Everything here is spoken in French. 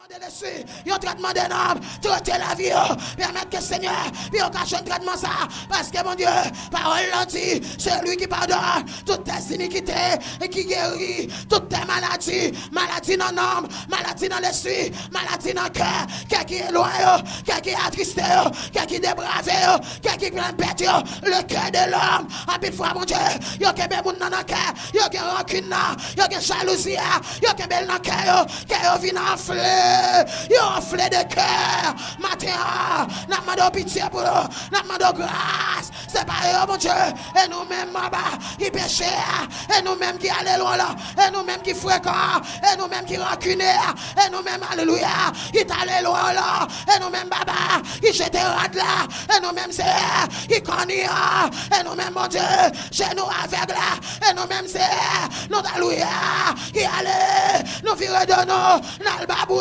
Un traitement des normes, traiter la vie, permettre que le Seigneur, puis on cache un traitement ça, parce que mon Dieu, parole l'a dit, c'est lui qui pardonne toutes tes iniquités et qui guérit toutes tes maladies, maladies dans l'âme, maladies dans l'esprit, maladies dans le cœur, qui est loin, qui est attristé, qui est débravé, qui est plein de bêtes, le cœur de l'homme, en plus fois mon Dieu, il y a des gens dans le cœur, il y a des rancune, il y a des jalousies, il y a des belles dans le cœur, qui vient enfler. Yo enflé de cœur. Matin, n'a demandé pitié pour nous, n'a demandé grâce. C'est pas eux, mon Dieu. Et nous-mêmes, qui péchons, et nous-mêmes qui allons loin là, et nous-mêmes qui fréquents, et nous-mêmes qui rancunés, et nous-mêmes, alléluia, qui allons loin là, et nous-mêmes, baba, qui jetent rad là, et nous-mêmes, c'est qui connaissent, et nous-mêmes, mon Dieu, genoux aveugles là, et nous-mêmes, c'est nous, alléluia, qui allons, nous virer de nous, dans le babou.